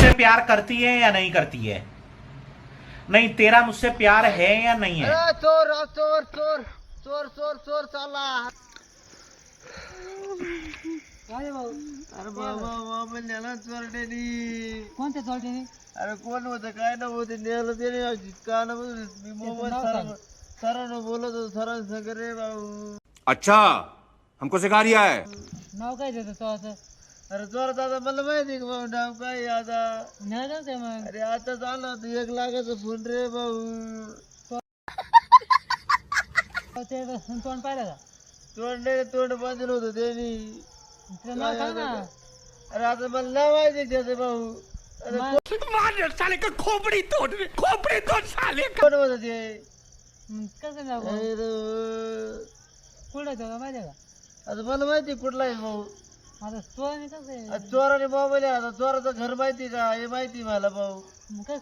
मुझसे प्यार करती है या नहीं करती है? नहीं, तेरा मुझसे प्यार है या नहीं है? चोर चोर चोर चोर चोर चोर चालला. काय भाऊ अरे बाबा बाबा नेला चोरट्यानी. कोणत्या चोरट्याने? अरे कोण होतं काय नव्हतं नेलं त्याने कानामधून मी मोबाईल सरांना बोलत होतो सरांनी सगळं रे भाऊ. अच्छा हमको सिखा रिया है. नाव काय त्याचं चोराचं? अरे चोरात आता मला माहिती का भाऊ नाव काय आता. नाही जाऊ ते मग. अरे आता चालला होता 1 लाखाचा फोन रे भाऊ. ते तोंड पाहिलं का? तोंड बांधलं होतं त्यांनी. तुला नाव सांग ना. अरे आता मला नाव माहिती त्याचं भाऊ. अरे साले का खोपड़ी तोड़ साले. कोण होतं ते. कसं नाव? अरे, कुठं होतं माहिती आहे का? आता मला माहिती कुठला आहे भाऊ. आता चोराने कसं आहे? चोराने मोबाईल आहे. आता चोराचं घर माहिती का हे माहिती मला भाऊ. मग काय